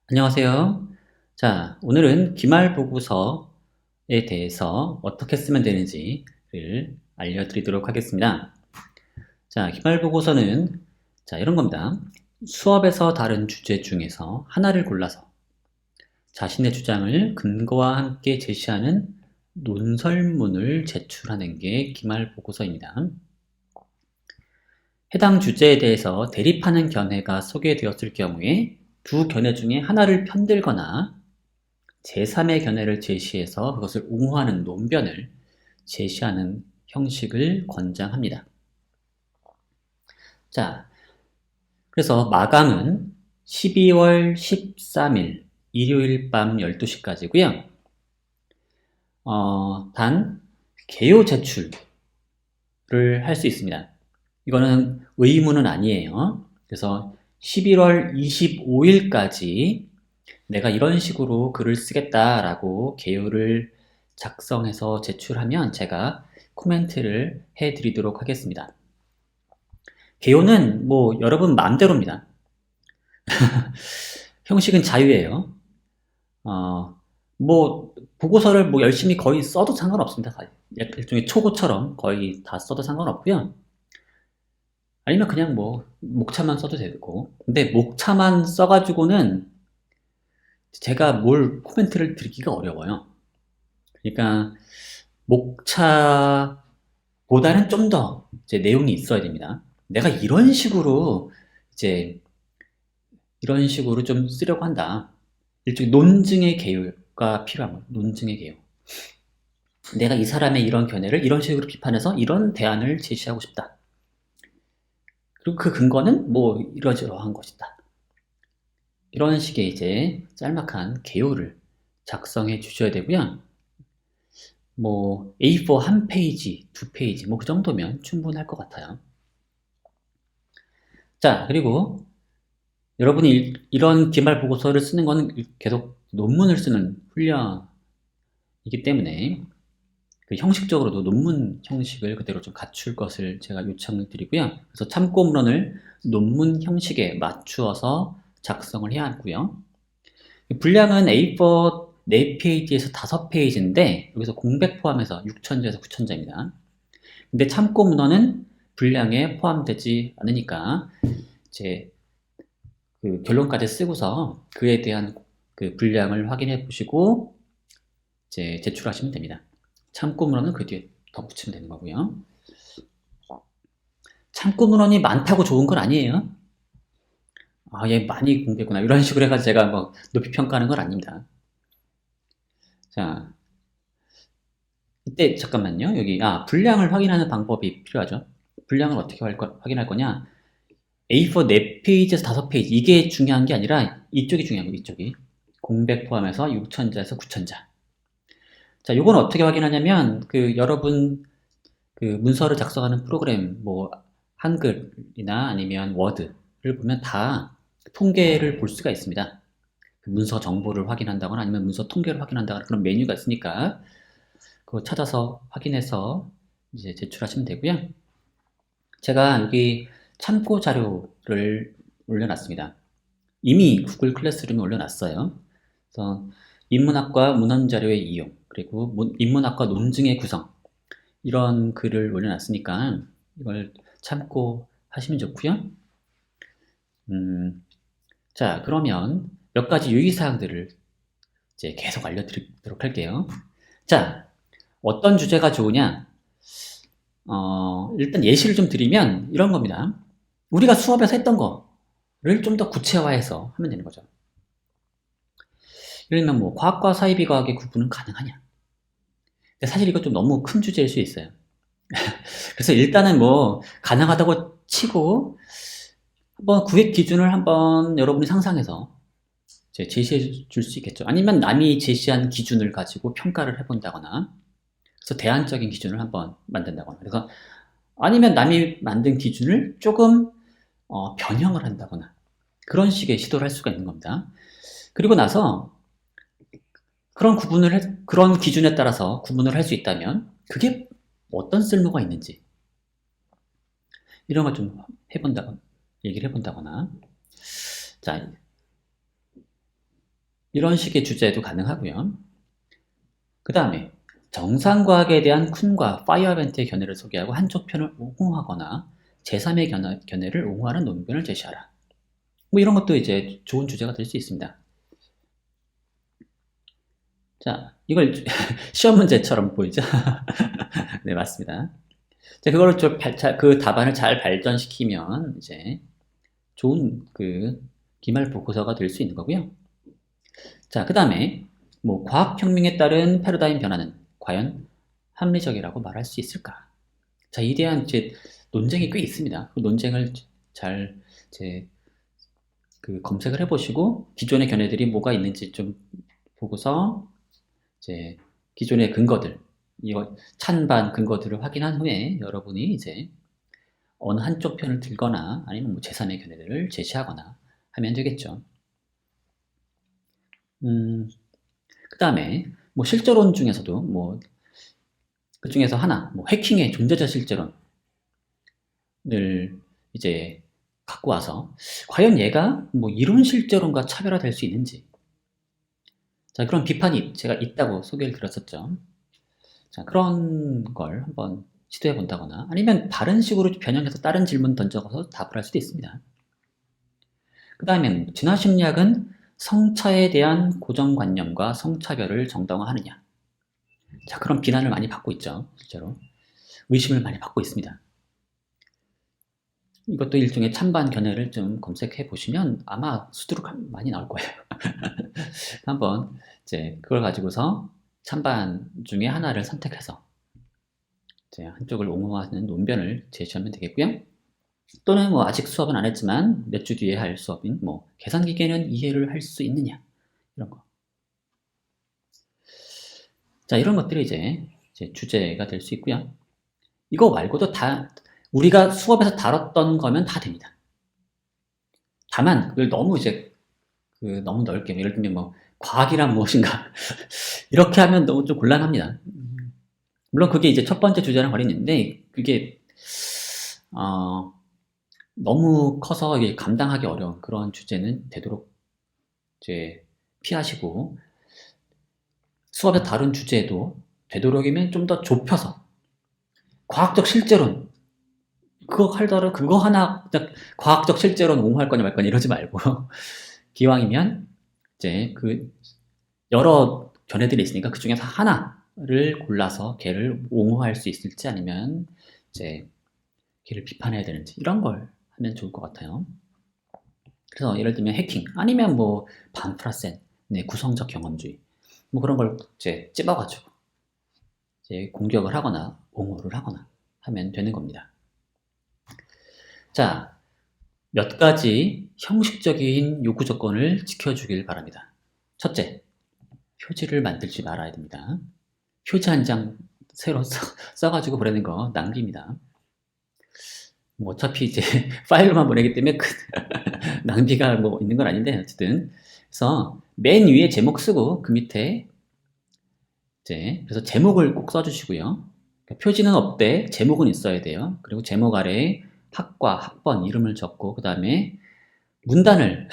안녕하세요. 자, 오늘은 기말보고서에 대해서 어떻게 쓰면 되는지를 알려드리도록 하겠습니다. 자, 기말보고서는 이런 겁니다. 수업에서 다른 주제 중에서 하나를 골라서 자신의 주장을 근거와 함께 제시하는 논설문을 제출하는 게 기말보고서입니다. 해당 주제에 대해서 대립하는 견해가 소개되었을 경우에 두 견해 중에 하나를 편들거나 제3의 견해를 제시해서 그것을 옹호하는 논변을 제시하는 형식을 권장합니다. 자, 그래서 마감은 12월 13일 일요일 밤 12시까지고요. 단 개요 제출을 할 수 있습니다. 이거는 의무는 아니에요. 그래서 11월 25일까지 내가 이런 식으로 글을 쓰겠다라고 개요를 작성해서 제출하면 제가 코멘트를 해드리도록 하겠습니다. 개요는 뭐 여러분 마음대로입니다. 형식은 자유예요. 뭐 보고서를 뭐 열심히 거의 써도 상관없습니다. 일종의 초고처럼 거의 다 써도 상관없고요. 아니면 그냥 뭐 목차만 써도 되고. 근데 목차만 써가지고는 제가 뭘 코멘트를 드리기가 어려워요. 그러니까 목차보다는 좀 더 내용이 있어야 됩니다. 내가 이런 식으로 좀 쓰려고 한다. 일종의 논증의 개요가 필요한 거예요. 논증의 개요. 내가 이 사람의 이런 견해를 이런 식으로 비판해서 이런 대안을 제시하고 싶다. 그리고 그 근거는 뭐 이러저러한 것이다. 이런 식의 짤막한 개요를 작성해 주셔야 되고요. 뭐 A4 한 페이지, 두 페이지 뭐 그 정도면 충분할 것 같아요. 자, 그리고 여러분이 이런 기말 보고서를 쓰는 거는 계속 논문을 쓰는 훈련이기 때문에 그 형식적으로도 논문 형식을 그대로 좀 갖출 것을 제가 요청을 드리고요. 그래서 참고문헌을 논문 형식에 맞추어서 작성을 해야 하고요. 분량은 A4 4페이지에서 5페이지인데 여기서 공백 포함해서 6천자에서 9천자입니다. 근데 참고문헌은 분량에 포함되지 않으니까 이제 그 결론까지 쓰고서 그에 대한 그 분량을 확인해 보시고 이제 제출하시면 됩니다. 참고문헌은 그 뒤에 덧붙이면 되는 거고요. 참고문헌이 많다고 좋은 건 아니에요. 아, 얘 많이 공개했구나. 이런 식으로 해가지고 제가 뭐 높이 평가하는 건 아닙니다. 자, 이때 잠깐만요. 여기 분량을 확인하는 방법이 필요하죠. 분량을 어떻게 확인할 거냐? A4 4페이지에서 5페이지 이게 중요한 게 아니라 이쪽이 중요한 거예요. 이쪽이 공백 포함해서 6천자에서 9천자. 자, 요건 어떻게 확인하냐면 그 여러분 그 문서를 작성하는 프로그램 뭐 한글이나 아니면 워드를 보면 다 통계를 볼 수가 있습니다. 그 문서 정보를 확인한다거나 아니면 문서 통계를 확인한다거나 그런 메뉴가 있으니까 그거 찾아서 확인해서 이제 제출하시면 되고요. 제가 여기 참고 자료를 올려놨습니다. 이미 구글 클래스룸에 올려놨어요. 그래서 인문학과 문헌 자료의 이용, 그리고 인문학과 논증의 구성 이런 글을 올려놨으니까 이걸 참고하시면 좋고요. 자, 그러면 몇 가지 유의사항들을 이제 계속 알려드리도록 할게요. 자, 어떤 주제가 좋으냐? 일단 예시를 좀 드리면 이런 겁니다. 우리가 수업에서 했던 거를 좀 더 구체화해서 하면 되는 거죠. 예를 들면 뭐 과학과 사이비과학의 구분은 가능하냐? 근데 사실 이거 좀 너무 큰 주제일 수 있어요. 그래서 일단은 뭐 가능하다고 치고 한번 구획 기준을 한번 여러분이 상상해서 제시해 줄 수 있겠죠. 아니면 남이 제시한 기준을 가지고 평가를 해본다거나 그래서 대안적인 기준을 한번 만든다거나 그래서 아니면 남이 만든 기준을 조금 변형을 한다거나 그런 식의 시도를 할 수가 있는 겁니다. 그리고 나서 그런 기준에 따라서 구분을 할 수 있다면 그게 어떤 쓸모가 있는지 이런 걸 좀 얘기를 해본다거나 자, 이런 식의 주제도 가능하고요. 그 다음에 정상과학에 대한 쿤과 파이어벤트의 견해를 소개하고 한쪽 편을 옹호하거나 제3의 견해를 옹호하는 논변을 제시하라. 뭐 이런 것도 이제 좋은 주제가 될 수 있습니다. 자, 이걸 시험 문제처럼 보이죠? 네, 맞습니다. 자, 그거를 그 답안을 잘 발전시키면 이제 좋은 그 기말 보고서가 될 수 있는 거고요. 자, 그 다음에 뭐 과학혁명에 따른 패러다임 변화는 과연 합리적이라고 말할 수 있을까? 자, 이 대한 이제 논쟁이 꽤 있습니다. 그 논쟁을 잘 이제 그 검색을 해보시고 기존의 견해들이 뭐가 있는지 좀 보고서 이제 기존의 근거들, 이거 찬반 근거들을 확인한 후에 여러분이 이제 어느 한쪽 편을 들거나 아니면 뭐 제3의 견해들을 제시하거나 하면 되겠죠. 그 다음에 뭐 실제론 중에서도 뭐 그 중에서 하나, 뭐 해킹의 존재자 실제론을 이제 갖고 와서 과연 얘가 뭐 이론 실제론과 차별화될 수 있는지, 자, 그런 비판이 제가 있다고 소개를 드렸었죠. 자, 그런 걸 한번 시도해 본다거나 아니면 다른 식으로 변형해서 다른 질문 던져서 답을 할 수도 있습니다. 그 다음엔 진화심리학은 성차에 대한 고정관념과 성차별을 정당화하느냐. 자, 그런 비난을 많이 받고 있죠. 실제로. 의심을 많이 받고 있습니다. 이것도 일종의 찬반 견해를 좀 검색해 보시면 아마 수두룩 많이 나올 거예요. 한번 이제 그걸 가지고서 찬반 중에 하나를 선택해서 이제 한쪽을 옹호하는 논변을 제시하면 되겠고요. 또는 뭐 아직 수업은 안 했지만 몇 주 뒤에 할 수업인 뭐 계산기계는 이해를 할 수 있느냐 이런 거. 자, 이런 것들이 이제 주제가 될 수 있고요. 이거 말고도 다 우리가 수업에서 다뤘던 거면 다 됩니다. 다만 그걸 너무 이제 너무 넓게 예를 들면 뭐 과학이란 무엇인가 이렇게 하면 너무 좀 곤란합니다. 물론 그게 이제 첫 번째 주제랑 거리는데 그게 너무 커서 이게 감당하기 어려운 그런 주제는 되도록 이제 피하시고 수업에 다룬 주제도 되도록이면 좀 더 좁혀서 과학적 실제론 그거 할더라 그거 하나 과학적 실제론 옹호할 거냐 말 거냐 이러지 말고 기왕이면 이제 그 여러 견해들이 있으니까 그 중에서 하나를 골라서 걔를 옹호할 수 있을지 아니면 이제 걔를 비판해야 되는지 이런 걸 하면 좋을 것 같아요. 그래서 예를 들면 해킹 아니면 뭐 반프라센, 네, 구성적 경험주의 뭐 그런 걸 이제 찝어가지고 이제 공격을 하거나 옹호를 하거나 하면 되는 겁니다. 자, 몇 가지 형식적인 요구 조건을 지켜주길 바랍니다. 첫째, 표지를 만들지 말아야 됩니다. 표지 한 장 새로 써가지고 보내는 거 낭비입니다. 뭐 어차피 이제 파일로만 보내기 때문에 큰 낭비가 뭐 있는 건 아닌데 어쨌든 그래서 맨 위에 제목 쓰고 그 밑에 이제 그래서 제목을 꼭 써주시고요. 그러니까 표지는 없되 제목은 있어야 돼요. 그리고 제목 아래에 학과, 학번 이름을 적고 그 다음에 문단을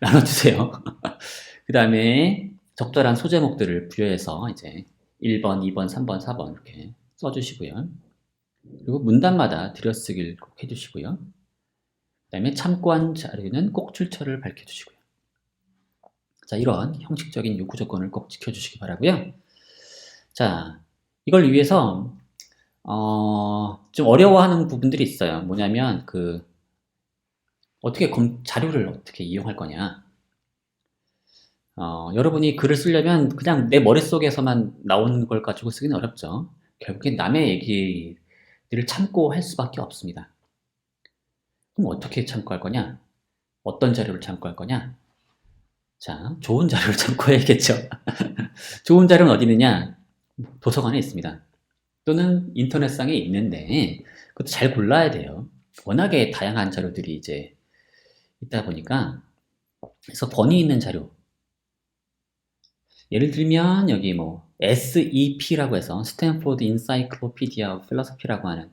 나눠주세요. 그 다음에 적절한 소제목들을 부여해서 이제 1번, 2번, 3번, 4번 이렇게 써주시고요. 그리고 문단마다 들여쓰기를 꼭 해주시고요. 그 다음에 참고한 자료는 꼭 출처를 밝혀주시고요. 자, 이런 형식적인 요구 조건을 꼭 지켜주시기 바라고요. 자, 이걸 위해서 좀 어려워하는 부분들이 있어요. 뭐냐면 어떻게 자료를 어떻게 이용할 거냐. 여러분이 글을 쓰려면 그냥 내 머릿속에서만 나오는 걸 가지고 쓰기는 어렵죠. 결국엔 남의 얘기를 참고할 수밖에 없습니다. 그럼 어떻게 참고할 거냐? 어떤 자료를 참고할 거냐? 자, 좋은 자료를 참고해야겠죠. 좋은 자료는 어디 있느냐? 도서관에 있습니다. 또는 인터넷상에 있는데 그것도 잘 골라야 돼요. 워낙에 다양한 자료들이 이제 있다 보니까 그래서 번위 있는 자료 예를 들면 여기 뭐 SEP라고 해서 스탠포드 인사이클로피디아 오브 필로소피라고 하는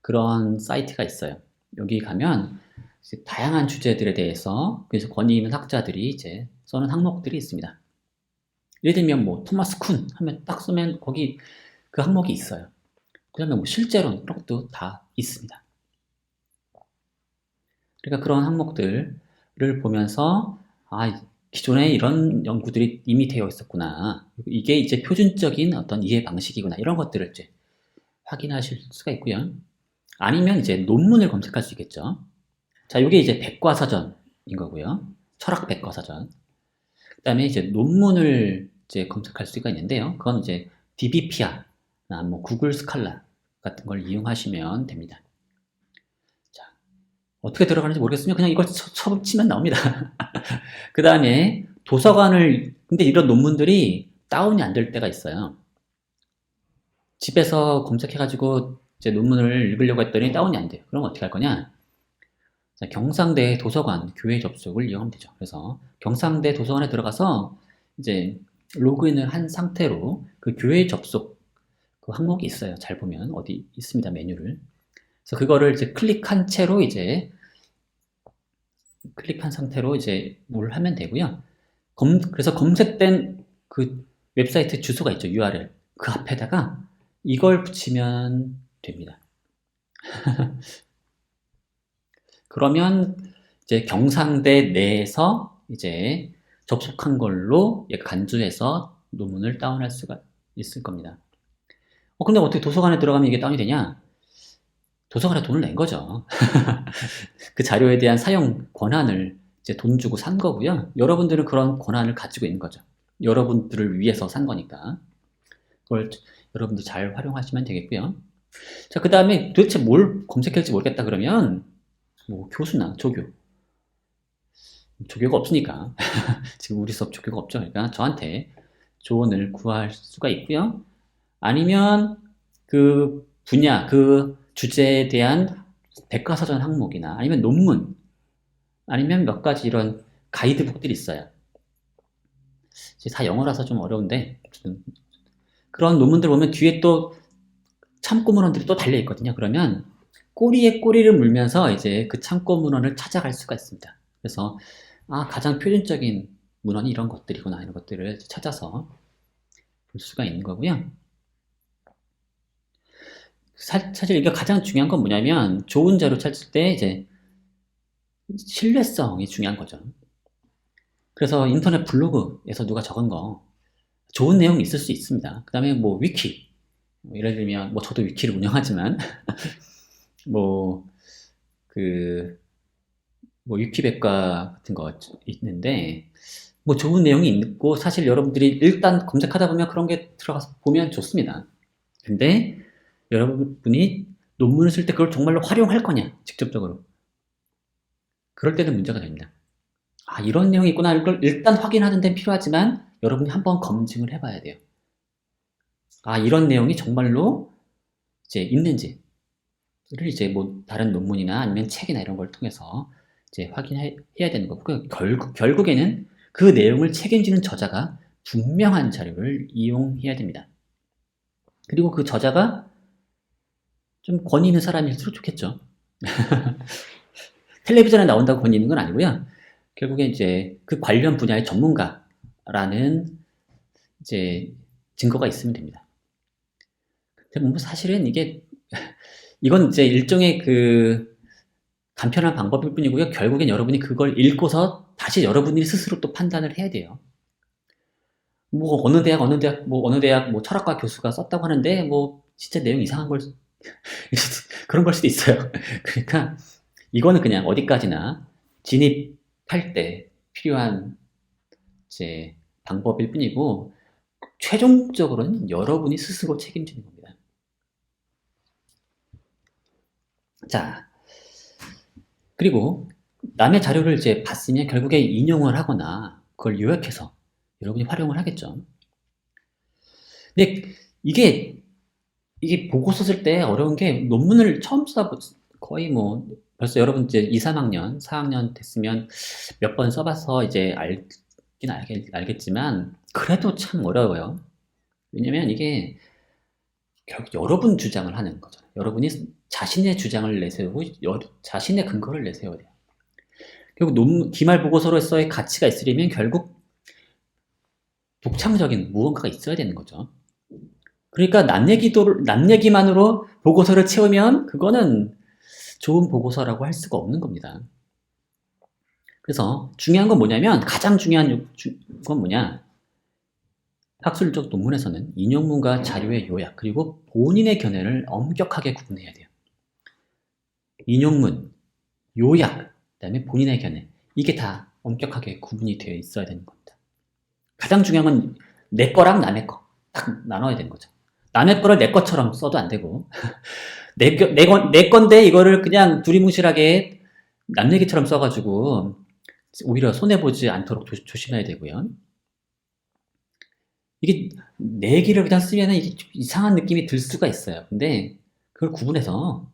그런 사이트가 있어요. 여기 가면 다양한 주제들에 대해서 그래서 권위 있는 학자들이 이제 써는 항목들이 있습니다. 예를 들면 뭐 토마스 쿤 하면 딱 쓰면 거기 그 항목이 있어요. 그 다음에 뭐 실제론 이런 것도 다 있습니다. 그러니까 그런 항목들을 보면서 기존에 이런 연구들이 이미 되어 있었구나. 이게 이제 표준적인 어떤 이해 방식이구나. 이런 것들을 이제 확인하실 수가 있고요. 아니면 이제 논문을 검색할 수 있겠죠. 자, 이게 이제 백과사전인 거고요. 철학 백과사전. 그 다음에 이제 논문을 이제 검색할 수가 있는데요. 그건 이제 DBPR나 뭐 구글 스칼라 같은 걸 이용하시면 됩니다. 자, 어떻게 들어가는지 모르겠으면 그냥 이걸 쳐치면 나옵니다. 그 다음에 근데 이런 논문들이 다운이 안 될 때가 있어요. 집에서 검색해가지고 이제 논문을 읽으려고 했더니 다운이 안 돼요. 그럼 어떻게 할 거냐? 자, 경상대 도서관 교회 접속을 이용하면 되죠. 그래서 경상대 도서관에 들어가서 이제 로그인을 한 상태로 그 교회 접속 그 항목이 있어요. 잘 보면 어디 있습니다. 메뉴를. 그래서 그거를 이제 클릭한 상태로 이제 뭘 하면 되고요. 그래서 검색된 그 웹사이트 주소가 있죠. URL. 그 앞에다가 이걸 붙이면 됩니다. 그러면 이제 경상대 내에서 이제 접속한 걸로 간주해서 논문을 다운할 수가 있을 겁니다. 근데 어떻게 도서관에 들어가면 이게 다운이 되냐? 도서관에 돈을 낸 거죠. 그 자료에 대한 사용 권한을 이제 돈 주고 산 거고요. 여러분들은 그런 권한을 가지고 있는 거죠. 여러분들을 위해서 산 거니까. 그걸 여러분들 잘 활용하시면 되겠고요. 자, 그 다음에 도대체 뭘 검색할지 모르겠다 그러면 뭐 교수나 조교가 없으니까 지금 우리 수업 조교가 없죠. 그러니까 저한테 조언을 구할 수가 있고요. 아니면 그 분야, 그 주제에 대한 백과사전 항목이나 아니면 논문, 아니면 몇 가지 이런 가이드북들이 있어요. 다 영어라서 좀 어려운데 그런 논문들 보면 뒤에 또 참고 문헌들이 또 달려 있거든요. 그러면 꼬리에 꼬리를 물면서 이제 그 참고 문헌을 찾아갈 수가 있습니다. 그래서 가장 표준적인 문헌이 이런 것들이구나, 이런 것들을 찾아서 볼 수가 있는 거고요. 사실 이게 가장 중요한 건 뭐냐면 좋은 자료 찾을 때 이제 신뢰성이 중요한 거죠. 그래서 인터넷 블로그에서 누가 적은 거 좋은 내용이 있을 수 있습니다. 그 다음에 뭐 위키, 예를 들면 뭐 저도 위키를 운영하지만 뭐 위키백과 같은 거 있는데 뭐 좋은 내용이 있고 사실 여러분들이 일단 검색하다 보면 그런 게 들어가서 보면 좋습니다. 근데 여러분이 논문을 쓸 때 그걸 정말로 활용할 거냐, 직접적으로. 그럴 때는 문제가 됩니다. 이런 내용이 있구나. 이걸 일단 확인하는 데 필요하지만 여러분이 한번 검증을 해봐야 돼요. 이런 내용이 정말로 이제 있는지를 이제 뭐 다른 논문이나 아니면 책이나 이런 걸 통해서 이제 확인해야 되는 거고, 결국에는 그 내용을 책임지는 저자가 분명한 자료를 이용해야 됩니다. 그리고 그 저자가 좀 권위 있는 사람일수록 좋겠죠. 텔레비전에 나온다고 권위 있는 건 아니고요. 결국에 이제 그 관련 분야의 전문가라는 이제 증거가 있으면 됩니다. 근데 뭐 사실은 이건 이제 일종의 그 간편한 방법일 뿐이고요. 결국엔 여러분이 그걸 읽고서 다시 여러분이 스스로 또 판단을 해야 돼요. 뭐 어느 대학 뭐 철학과 교수가 썼다고 하는데 뭐 진짜 내용 이상한 걸 그런 걸 수도 있어요. 그러니까 이거는 그냥 어디까지나 진입할 때 필요한 이제 방법일 뿐이고, 최종적으로는 여러분이 스스로 책임지는 겁니다. 자, 그리고 남의 자료를 이제 봤으면 결국에 인용을 하거나 그걸 요약해서 여러분이 활용을 하겠죠. 근데 이게 보고서 쓸 때 어려운 게, 논문을 처음 거의 뭐 벌써 여러분 이제 2, 3학년, 4학년 됐으면 몇 번 써봐서 이제 알겠지만 그래도 참 어려워요. 왜냐면 이게 결국 여러분 주장을 하는 거잖아요. 여러분이 자신의 주장을 내세우고 자신의 근거를 내세워야 돼요. 결국 기말 보고서로서의 가치가 있으려면 결국 독창적인 무언가가 있어야 되는 거죠. 그러니까 남 얘기만으로 보고서를 채우면 그거는 좋은 보고서라고 할 수가 없는 겁니다. 그래서 중요한 건 뭐냐면, 가장 중요한 건 뭐냐, 학술적 논문에서는 인용문과 자료의 요약, 그리고 본인의 견해를 엄격하게 구분해야 돼요. 인용문, 요약, 그다음에 본인의 견해, 이게 다 엄격하게 구분이 되어 있어야 되는 겁니다. 가장 중요한 건 내 거랑 남의 거 딱 나눠야 되는 거죠. 남의 거를 내 것처럼 써도 안 되고 내 건데 이거를 그냥 두리뭉실하게 남 얘기처럼 써가지고 오히려 손해보지 않도록 조심해야 되고요. 이게 내 얘기를 그냥 쓰면 이게 이상한 느낌이 들 수가 있어요. 근데 그걸 구분해서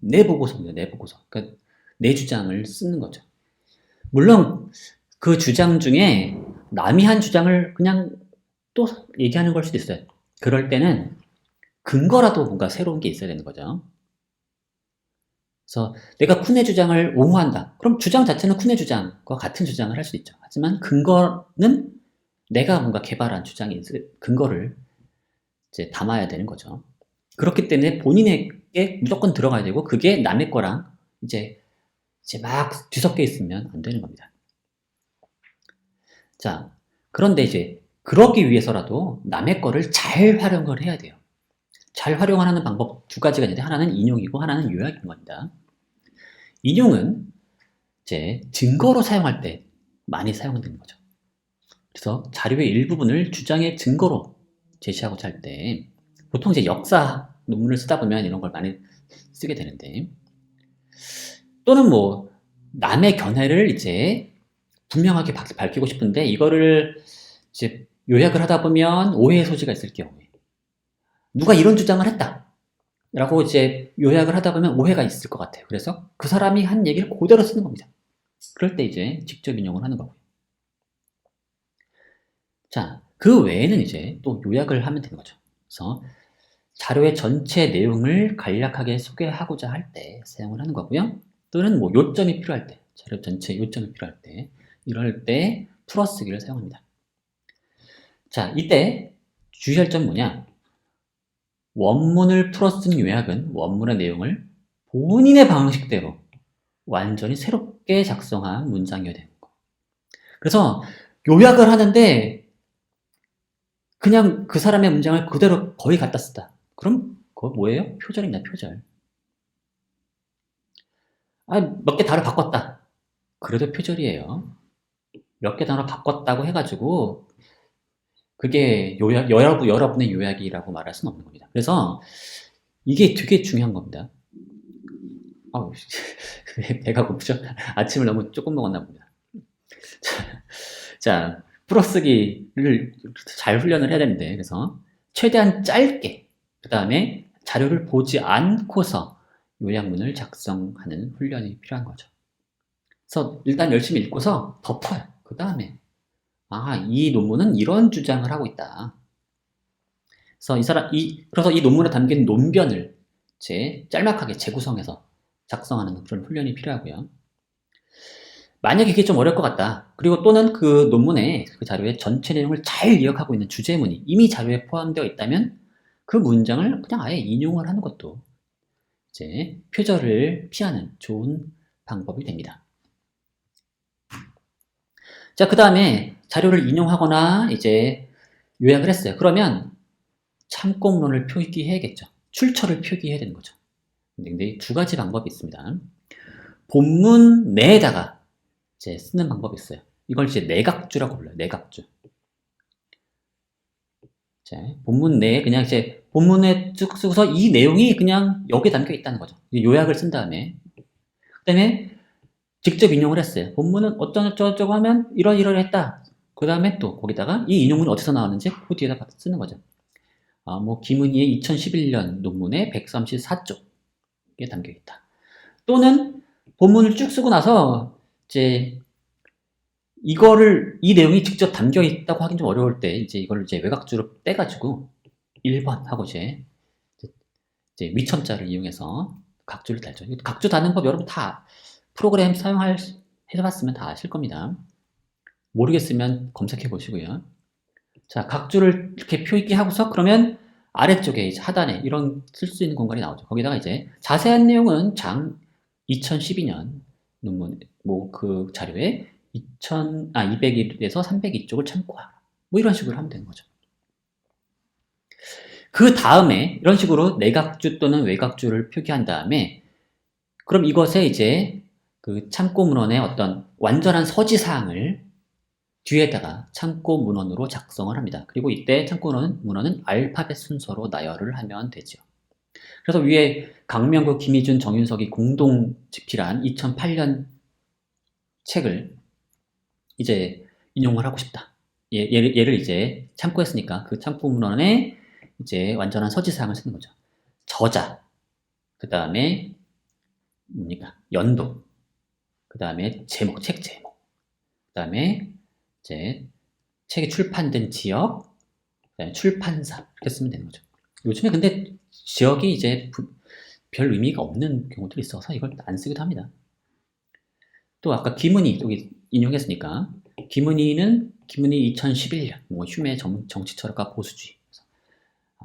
내 보고서입니다. 내 보고서. 그러니까 내 주장을 쓰는 거죠. 물론 그 주장 중에 남이 한 주장을 그냥 또 얘기하는 걸 수도 있어요. 그럴 때는 근거라도 뭔가 새로운 게 있어야 되는 거죠. 그래서 내가 쿤의 주장을 옹호한다. 그럼 주장 자체는 쿤의 주장과 같은 주장을 할 수 있죠. 하지만 근거는 내가 뭔가 개발한 주장이 근거를 이제 담아야 되는 거죠. 그렇기 때문에 본인에게 무조건 들어가야 되고 그게 남의 거랑 이제 막 뒤섞여 있으면 안 되는 겁니다. 자, 그런데 이제 그러기 위해서라도 남의 거를 잘 활용을 해야 돼요. 잘 활용하는 방법 두 가지가 있는데 하나는 인용이고 하나는 요약인 겁니다. 인용은 이제 증거로 사용할 때 많이 사용되는 거죠. 그래서 자료의 일부분을 주장의 증거로 제시하고자 할 때 보통 이제 역사 논문을 쓰다 보면 이런 걸 많이 쓰게 되는데 또는 뭐 남의 견해를 이제 분명하게 밝히고 싶은데 이거를 이제 요약을 하다 보면 오해의 소지가 있을 경우에 누가 이런 주장을 했다 라고 이제 요약을 하다 보면 오해가 있을 것 같아요. 그래서 그 사람이 한 얘기를 그대로 쓰는 겁니다. 그럴 때 이제 직접 인용을 하는 거고요. 자, 그 외에는 이제 또 요약을 하면 되는 거죠. 그래서 자료의 전체 내용을 간략하게 소개하고자 할 때 사용을 하는 거고요. 또는 뭐 요점이 필요할 때, 자료 전체 요점이 필요할 때, 이럴 때 풀어쓰기를 사용합니다. 자, 이때 주의할 점은 뭐냐? 원문을 풀어쓴 요약은 원문의 내용을 본인의 방식대로 완전히 새롭게 작성한 문장이어야 되는 거. 그래서 요약을 하는데 그냥 그 사람의 문장을 그대로 거의 갖다 쓰다. 그럼 그거 뭐예요? 표절입니다. 표절. 몇 개 단어 바꿨다. 그래도 표절이에요. 몇 개 단어 바꿨다고 해가지고 그게 여러분의 요약이라고 말할 수는 없는 겁니다. 그래서 이게 되게 중요한 겁니다. 배가 고프죠? 아침을 너무 조금 먹었나 봅니다. 자, 풀어쓰기를 잘 훈련을 해야 되는데, 그래서 최대한 짧게, 그 다음에 자료를 보지 않고서 요약문을 작성하는 훈련이 필요한 거죠. 그래서 일단 열심히 읽고서 덮어요. 그 다음에, 이 논문은 이런 주장을 하고 있다. 그래서 이 논문에 담긴 논변을 짤막하게 재구성해서 작성하는 그런 훈련이 필요하고요. 만약에 이게 좀 어려울 것 같다. 그리고 또는 그 논문의 그 자료의 전체 내용을 잘 기억하고 있는 주제문이 이미 자료에 포함되어 있다면 그 문장을 그냥 아예 인용을 하는 것도 이제 표절을 피하는 좋은 방법이 됩니다. 자, 그 다음에 자료를 인용하거나 이제 요약을 했어요. 그러면 참고문을 표기해야겠죠. 출처를 표기해야 되는 거죠. 근데 두 가지 방법이 있습니다. 본문 내에다가 이제 쓰는 방법이 있어요. 이걸 이제 내각주라고 불러요. 내각주. 자, 본문 내에 그냥 이제 본문에 쭉 쓰고서 이 내용이 그냥 여기에 담겨 있다는 거죠. 요약을 쓴 다음에. 그 다음에 직접 인용을 했어요. 본문은 어쩌고저쩌고 하면 이러이러했다. 그 다음에 또 거기다가 이 인용문이 어디서 나왔는지 그 뒤에다 쓰는 거죠. 뭐 김은희의 2011년 논문의 134쪽에 담겨 있다. 또는 본문을 쭉 쓰고 나서 이제 이 내용이 직접 담겨 있다고 하긴 좀 어려울 때 이제 이걸 이제 외곽주로 떼가지고 1번 하고 이제 위첨자를 이용해서 각주를 달죠. 각주 다는 법 여러분 다 프로그램 해봤으면 다 아실 겁니다. 모르겠으면 검색해 보시고요. 자, 각주를 이렇게 표기 하고서 그러면 아래쪽에 이제 하단에 이런 쓸 수 있는 공간이 나오죠. 거기다가 이제 자세한 내용은 장 2012년 논문 뭐 그 자료에 201에서 302쪽을 참고하라. 뭐 이런 식으로 하면 되는 거죠. 그 다음에 이런 식으로 내각주 또는 외각주를 표기한 다음에 그럼 이것에 이제 그 참고 문헌의 어떤 완전한 서지 사항을 뒤에다가 참고 문헌으로 작성을 합니다. 그리고 이때 참고 문헌은 알파벳 순서로 나열을 하면 되죠. 그래서 위에 강명구, 김희준, 정윤석이 공동 집필한 2008년 책을 이제 인용을 하고 싶다. 얘를 이제 참고했으니까 그 참고 문헌에 이제 완전한 서지사항을 쓰는 거죠. 저자, 그 다음에 뭡니까? 연도, 그 다음에 제목, 책 제목, 그 다음에 이제 책이 출판된 지역, 그 다음에 출판사 이렇게 쓰면 되는 거죠. 요즘에 근데 지역이 이제 별 의미가 없는 경우들이 있어서 이걸 안 쓰기도 합니다. 또 아까 김은희 여기 인용했으니까 김은희 2011년 뭐 휴메 정치철학과 보수주의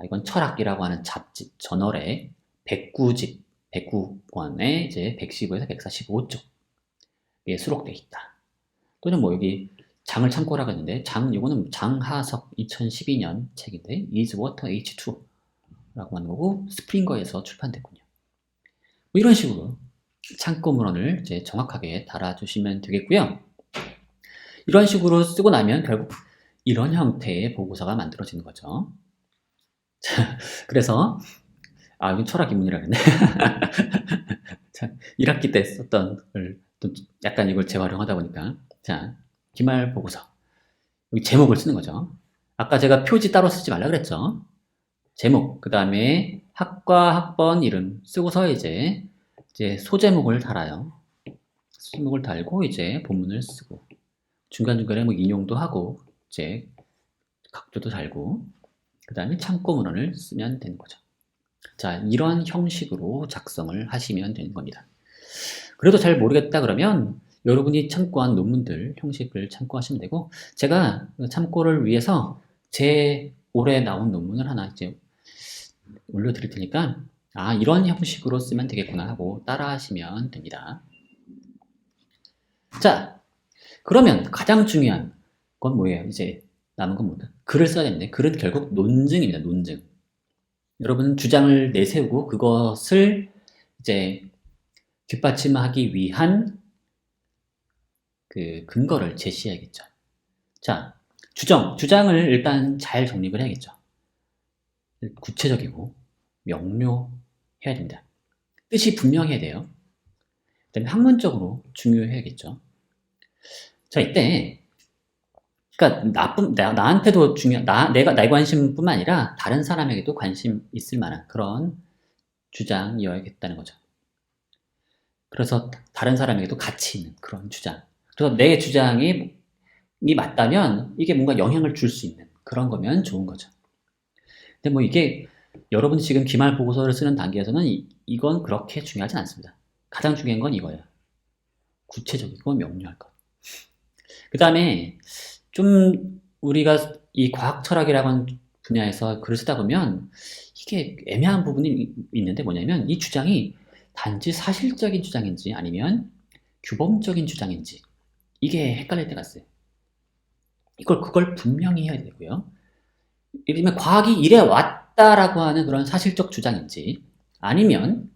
이건 철학이라고 하는 잡지 저널의 109집 109권에 이제 115에서 145쪽에 수록되어 있다. 또는 뭐 여기 장을 참고라고 했는데 이거는 장하석 2012년 책인데 Is Water H2 라고 하는 거고 스프링거에서 출판됐군요. 뭐 이런 식으로 참고 문헌을 이제 정확하게 달아주시면 되겠고요. 이런 식으로 쓰고 나면 결국 이런 형태의 보고서가 만들어지는 거죠. 자, 그래서 이건 철학 입문이라 그랬네. 자, 1학기 때 썼던 걸 또 약간 이걸 재활용하다 보니까 자, 기말 보고서 여기 제목을 쓰는 거죠. 아까 제가 표지 따로 쓰지 말라 그랬죠. 제목, 그 다음에 학과 학번 이름 쓰고서 이제 소제목을 달아요. 소제목을 달고 이제 본문을 쓰고 중간중간에 뭐 인용도 하고 이제 각도도 달고 그 다음에 참고 문헌을 쓰면 되는 거죠. 자, 이런 형식으로 작성을 하시면 되는 겁니다. 그래도 잘 모르겠다 그러면 여러분이 참고한 논문들 형식을 참고하시면 되고 제가 참고를 위해서 제 올해 나온 논문을 하나 이제 올려드릴 테니까 이런 형식으로 쓰면 되겠구나 하고 따라 하시면 됩니다. 자, 그러면 가장 중요한 건 뭐예요? 이제 남은 건 뭐다? 글을 써야 되는데 글은 결국 논증입니다. 논증. 여러분은 주장을 내세우고 그것을 이제 뒷받침하기 위한 그 근거를 제시해야겠죠. 자, 주장을 일단 잘 정립을 해야겠죠. 구체적이고 명료해야 됩니다. 뜻이 분명해야 돼요. 그다음에 학문적으로 중요해야겠죠. 자, 이때 그러니까 나한테도 내가 나의 관심뿐만 아니라 다른 사람에게도 관심 있을 만한 그런 주장이어야겠다는 거죠. 그래서 다른 사람에게도 가치 있는 그런 주장. 그래서 내 주장이 맞다면 이게 뭔가 영향을 줄 수 있는 그런 거면 좋은 거죠. 근데 뭐 이게 여러분이 지금 기말 보고서를 쓰는 단계에서는 이건 그렇게 중요하지 않습니다. 가장 중요한 건 이거예요. 구체적이고 명료할 것. 그 다음에 좀 우리가 이 과학 철학이라는 분야에서 글을 쓰다 보면 이게 애매한 부분이 있는데 뭐냐면 이 주장이 단지 사실적인 주장인지 아니면 규범적인 주장인지 이게 헷갈릴 때가 있어요. 그걸 분명히 해야 되고요. 예를 들면 과학이 이래 왔다라고 하는 그런 사실적 주장인지 아니면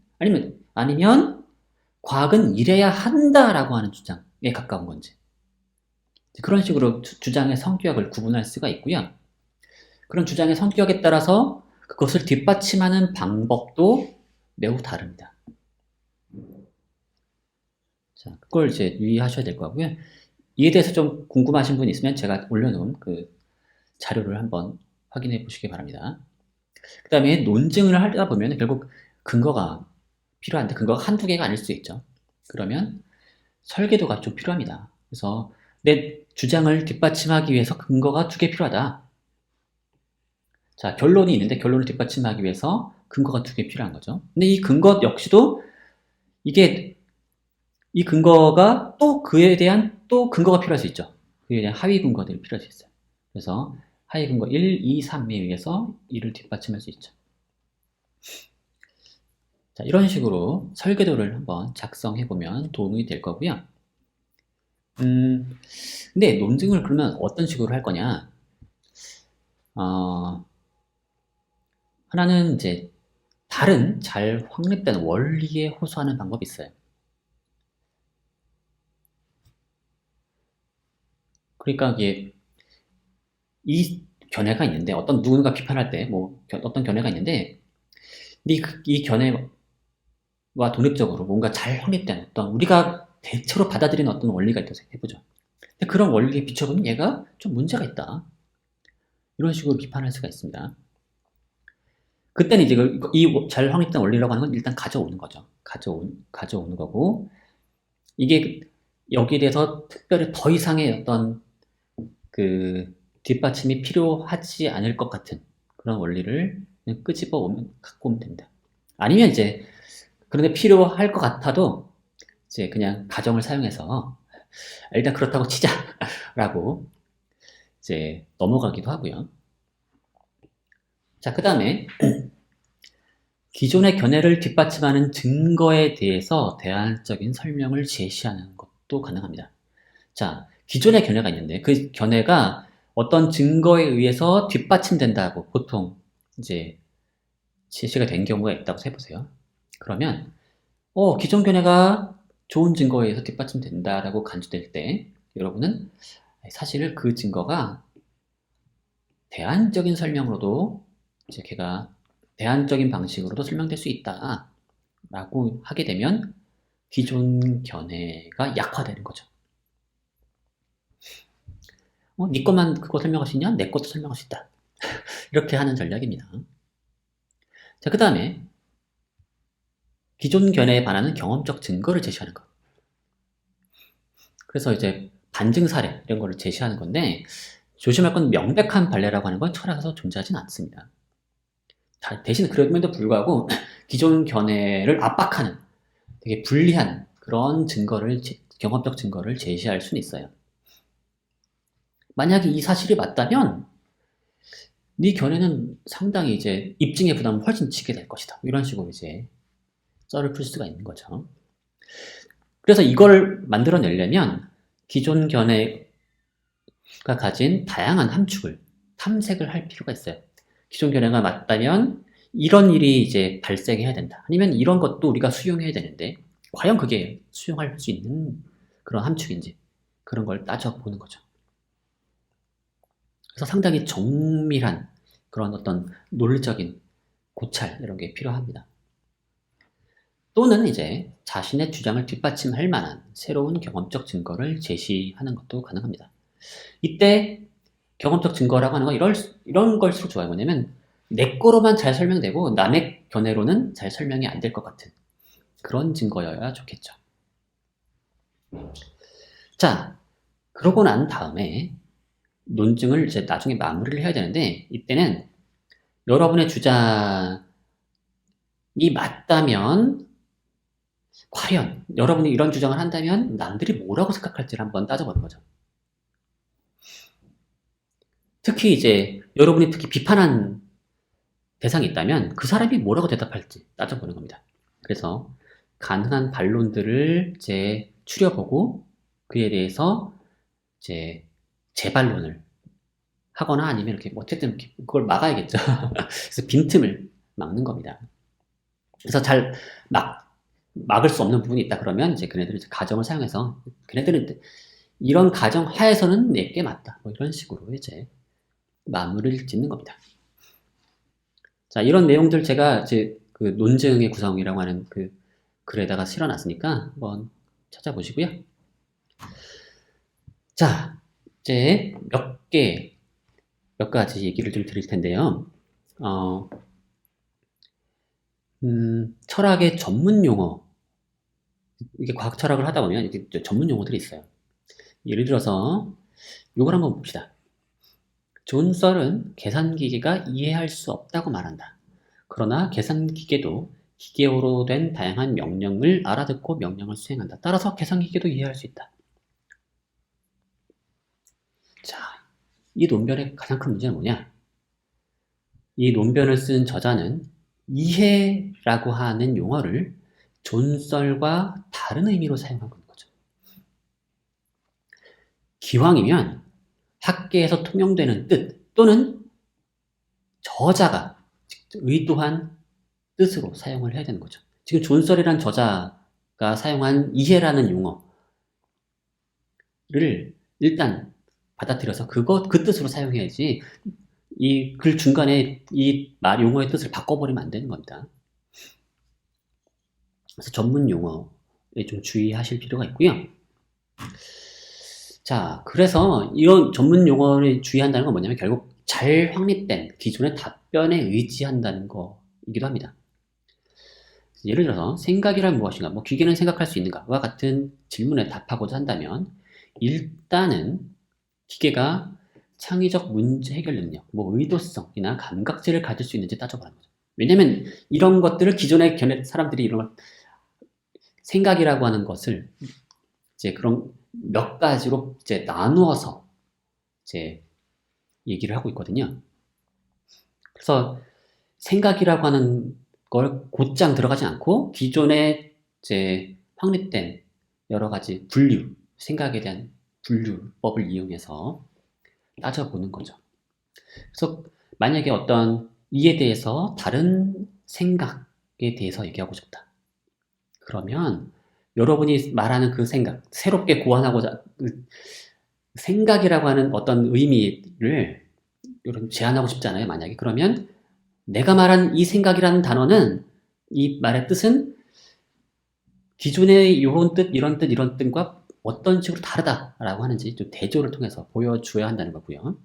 과학은 이래야 한다라고 하는 주장에 가까운 건지 그런 식으로 주장의 성격을 구분할 수가 있고요. 그런 주장의 성격에 따라서 그것을 뒷받침하는 방법도 매우 다릅니다. 자, 그걸 이제 유의하셔야 될 거고요. 이에 대해서 좀 궁금하신 분 있으면 제가 올려놓은 그 자료를 한번 확인해 보시기 바랍니다. 그 다음에 논증을 하다 보면 결국 근거가 필요한데 근거가 한두 개가 아닐 수 있죠. 그러면 설계도가 좀 필요합니다. 그래서 내 주장을 뒷받침하기 위해서 근거가 2개 필요하다. 자, 결론이 있는데 결론을 뒷받침하기 위해서 근거가 2개 필요한 거죠. 근데 이 근거 역시도 이 근거가 또 그에 대한 또 근거가 필요할 수 있죠. 그에 대한 하위 근거들이 필요할 수 있어요. 그래서 하위 근거 1, 2, 3에 의해서 이를 뒷받침할 수 있죠. 자, 이런 식으로 설계도를 한번 작성해보면 도움이 될 거고요. 근데 논증을 그러면 어떤 식으로 할 거냐? 하나는 이제 다른 잘 확립된 원리에 호소하는 방법이 있어요. 그러니까 이게 이 견해가 있는데 어떤 누군가 비판할 때 뭐 어떤 견해가 있는데 이 견해와 독립적으로 뭔가 잘 확립된 어떤 우리가 대체로 받아들이는 어떤 원리가 있다고 해보죠. 근데 그런 원리에 비춰보면 얘가 좀 문제가 있다. 이런 식으로 비판할 수가 있습니다. 그때는 이제 이 잘 확립된 원리라고 하는 건 일단 가져오는 거죠. 가져오는 거고 이게 여기에 대해서 특별히 더 이상의 어떤 그 뒷받침이 필요하지 않을 것 같은 그런 원리를 그냥 끄집어 오면 갖고 오면 됩니다. 아니면 이제 그런데 필요할 것 같아도 이제 그냥 가정을 사용해서 일단 그렇다고 치자라고 이제 넘어가기도 하고요. 자, 그 다음에 기존의 견해를 뒷받침하는 증거에 대해서 대안적인 설명을 제시하는 것도 가능합니다. 자, 기존의 견해가 있는데 그 견해가 어떤 증거에 의해서 뒷받침된다고 보통 이제 제시가 된 경우가 있다고 해보세요. 그러면 기존 견해가 좋은 증거에 의해서 뒷받침된다라고 간주될 때 여러분은 사실 그 증거가 대안적인 설명으로도 이제 걔가 대안적인 방식으로도 설명될 수 있다 라고 하게 되면 기존 견해가 약화되는 거죠. 네 것만 그거 설명할 수 있냐? 내 것도 설명할 수 있다. 이렇게 하는 전략입니다. 자, 그 다음에 기존 견해에 반하는 경험적 증거를 제시하는 것. 그래서 이제 반증 사례 이런 거를 제시하는 건데 조심할 건 명백한 반례라고 하는 건 철학에서 존재하지는 않습니다. 대신 그럼에도 불구하고 기존 견해를 압박하는 되게 불리한 그런 경험적 증거를 제시할 수는 있어요. 만약에 이 사실이 맞다면 네 견해는 상당히 이제 입증의 부담을 훨씬 지게 될 것이다. 이런 식으로 이제 썰을 풀 수가 있는 거죠. 그래서 이걸 만들어내려면 기존 견해가 가진 다양한 함축을 탐색을 할 필요가 있어요. 기존 견해가 맞다면 이런 일이 이제 발생해야 된다. 아니면 이런 것도 우리가 수용해야 되는데 과연 그게 수용할 수 있는 그런 함축인지 그런 걸 따져보는 거죠. 그래서 상당히 정밀한 그런 어떤 논리적인 고찰 이런 게 필요합니다. 또는 이제 자신의 주장을 뒷받침할 만한 새로운 경험적 증거를 제시하는 것도 가능합니다. 이때 경험적 증거라고 하는 건 이런 걸수록 좋아요. 뭐냐면 내 거로만 잘 설명되고 남의 견해로는 잘 설명이 안 될 것 같은 그런 증거여야 좋겠죠. 자, 그러고 난 다음에 논증을 이제 나중에 마무리를 해야 되는데 이때는 여러분의 주장이 맞다면 과연 여러분이 이런 주장을 한다면 남들이 뭐라고 생각할지를 한번 따져보는 거죠. 특히 이제 여러분이 특히 비판한 대상이 있다면 그 사람이 뭐라고 대답할지 따져보는 겁니다. 그래서 가능한 반론들을 이제 추려보고 그에 대해서 이제 재반론을 하거나 아니면 이렇게 어쨌든 그걸 막아야겠죠. 그래서 빈틈을 막는 겁니다. 그래서 잘 막을 수 없는 부분이 있다 그러면 이제 그네들은 이제 가정을 사용해서 그네들은 이런 가정 하에서는 내게 맞다. 뭐 이런 식으로 이제 마무리를 짓는 겁니다. 자, 이런 내용들 제가 이제 그 논증의 구성이라고 하는 그 글에다가 실어놨으니까 한번 찾아보시고요. 자, 이제 몇 가지 얘기를 좀 드릴 텐데요. 철학의 전문 용어. 이게 과학 철학을 하다 보면 이게 전문 용어들이 있어요. 예를 들어서 이걸 한번 봅시다. 존 썰은 계산기계가 이해할 수 없다고 말한다. 그러나 계산기계도 기계어로 된 다양한 명령을 알아듣고 명령을 수행한다. 따라서 계산기계도 이해할 수 있다. 자, 이 논변의 가장 큰 문제는 뭐냐? 이 논변을 쓴 저자는 이해라고 하는 용어를 존설과 다른 의미로 사용한 거죠. 기왕이면 학계에서 통용되는 뜻 또는 저자가 의도한 뜻으로 사용을 해야 되는 거죠. 지금 존설이란 저자가 사용한 이해라는 용어를 일단 받아들여서 그 뜻으로 사용해야지 이 글 중간에 이 말 용어의 뜻을 바꿔버리면 안 되는 겁니다. 그래서 전문 용어에 좀 주의하실 필요가 있고요. 자, 그래서 이런 전문 용어를 주의한다는 건 뭐냐면 결국 잘 확립된 기존의 답변에 의지한다는 거이기도 합니다. 예를 들어서 생각이란 무엇인가, 뭐 기계는 생각할 수 있는가와 같은 질문에 답하고자 한다면 일단은 기계가 창의적 문제 해결 능력, 뭐 의도성이나 감각질을 가질 수 있는지 따져보라는 거죠. 왜냐면 이런 것들을 기존의 사람들이 이런 걸 생각이라고 하는 것을 이제 그런 몇 가지로 이제 나누어서 이제 얘기를 하고 있거든요. 그래서 생각이라고 하는 걸 곧장 들어가지 않고 기존에 이제 확립된 여러 가지 분류, 생각에 대한 분류법을 이용해서 따져보는 거죠. 그래서 만약에 어떤 이에 대해서 다른 생각에 대해서 얘기하고 싶다. 그러면 여러분이 말하는 그 생각, 새롭게 고안하고자 생각이라고 하는 어떤 의미를 여러분 제안하고 싶잖아요. 만약에 그러면 내가 말한 이 생각이라는 단어는 이 말의 뜻은 기존의 이런 뜻, 이런 뜻, 이런 뜻과 어떤 식으로 다르다라고 하는지 좀 대조를 통해서 보여줘야 한다는 거고요.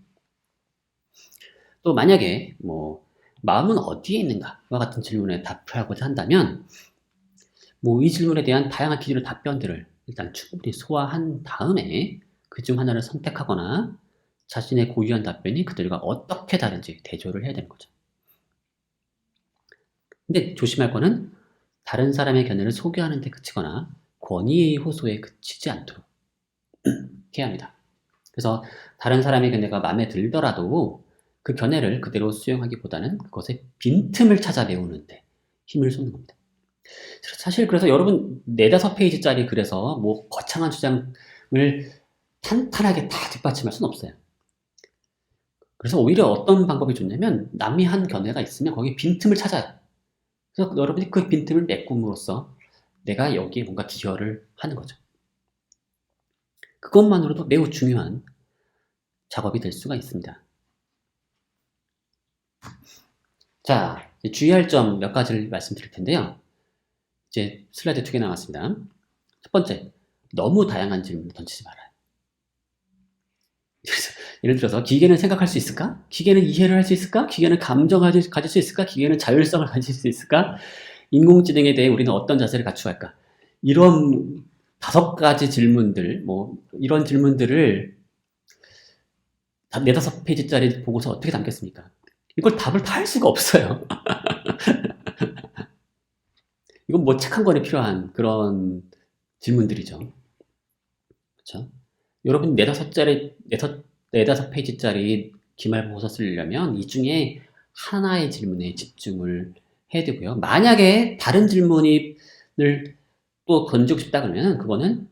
또 만약에 뭐 마음은 어디에 있는가와 같은 질문에 답하고자 한다면 뭐 이 질문에 대한 다양한 기준의 답변들을 일단 충분히 소화한 다음에 그중 하나를 선택하거나 자신의 고유한 답변이 그들과 어떻게 다른지 대조를 해야 되는 거죠. 근데 조심할 거는 다른 사람의 견해를 소개하는 데 그치거나 권위의 호소에 그치지 않도록 해야 합니다. 그래서 다른 사람의 견해가 마음에 들더라도 그 견해를 그대로 수용하기보다는 그것의 빈틈을 찾아 배우는데 힘을 쏟는 겁니다. 사실 그래서 여러분 4-5페이지짜리 글에서 뭐 거창한 주장을 탄탄하게 다 뒷받침할 수는 없어요. 그래서 오히려 어떤 방법이 좋냐면 남이 한 견해가 있으면 거기 빈틈을 찾아요. 그래서 여러분이 그 빈틈을 메꿈으로써 내가 여기에 뭔가 기여를 하는 거죠. 그것만으로도 매우 중요한 작업이 될 수가 있습니다. 자, 주의할 점 몇 가지를 말씀드릴 텐데요. 이제 슬라이드 2개 나왔습니다. 첫 번째, 너무 다양한 질문을 던지지 말아요. 예를 들어서 기계는 생각할 수 있을까? 기계는 이해를 할 수 있을까? 기계는 감정을 가질 수 있을까? 기계는 자율성을 가질 수 있을까? 인공지능에 대해 우리는 어떤 자세를 갖추어야 할까? 이런 5가지 질문들, 뭐 이런 질문들을 4-5페이지짜리 보고서 어떻게 담겠습니까? 이걸 답을 다 할 수가 없어요. 이건 뭐 책 한 권에 필요한 그런 질문들이죠. 그렇죠? 여러분 4-5페이지짜리 기말보고서 쓰려면 이 중에 하나의 질문에 집중을 해야 되고요. 만약에 다른 질문을 또 던지고 싶다 그러면 그거는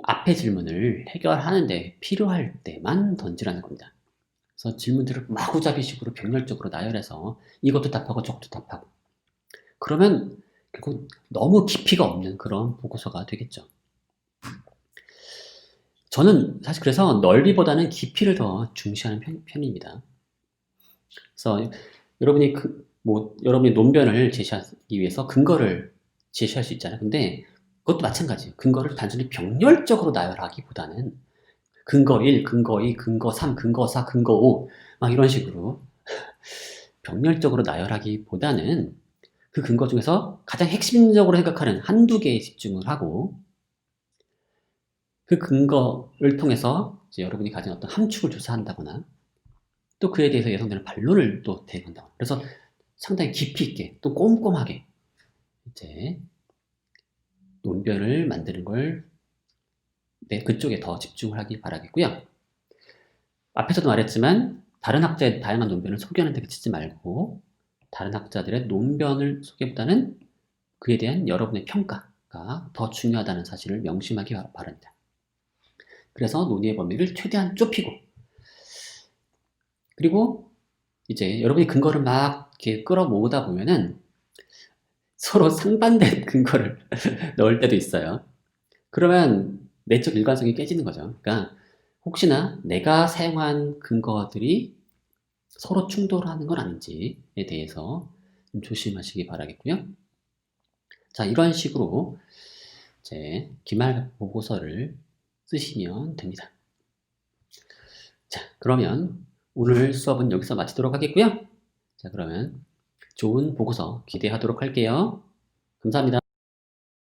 앞의 질문을 해결하는데 필요할 때만 던지라는 겁니다. 그래서 질문들을 마구잡이식으로 병렬적으로 나열해서 이것도 답하고 저것도 답하고 그러면 결국 너무 깊이가 없는 그런 보고서가 되겠죠. 저는 사실 그래서 넓이보다는 깊이를 더 중시하는 편입니다. 그래서 여러분이 여러분이 논변을 제시하기 위해서 근거를 제시할 수 있잖아요. 근데 그것도 마찬가지예요. 근거를 단순히 병렬적으로 나열하기보다는 근거 1, 근거 2, 근거 3, 근거 4, 근거 5 막 이런 식으로 병렬적으로 나열하기보다는 그 근거 중에서 가장 핵심적으로 생각하는 한두 개에 집중을 하고 그 근거를 통해서 이제 여러분이 가진 어떤 함축을 조사한다거나 또 그에 대해서 예상되는 반론을 또 대응한다거나 그래서 상당히 깊이 있게 또 꼼꼼하게 이제 논변을 만드는 걸 그쪽에 더 집중을 하길 바라겠고요. 앞에서도 말했지만 다른 학자의 다양한 논변을 소개하는 데 그치지 말고 다른 학자들의 논변을 소개보다는 그에 대한 여러분의 평가가 더 중요하다는 사실을 명심하기 바랍니다. 그래서 논의의 범위를 최대한 좁히고 그리고 이제 여러분이 근거를 막 이렇게 끌어모으다 보면은 서로 상반된 근거를 넣을 때도 있어요. 그러면 내적 일관성이 깨지는 거죠. 그러니까 혹시나 내가 사용한 근거들이 서로 충돌하는 건 아닌지에 대해서 좀 조심하시기 바라겠고요. 자, 이런 식으로 이제 기말 보고서를 쓰시면 됩니다. 자, 그러면 오늘 수업은 여기서 마치도록 하겠고요. 자, 그러면 좋은 보고서 기대하도록 할게요. 감사합니다.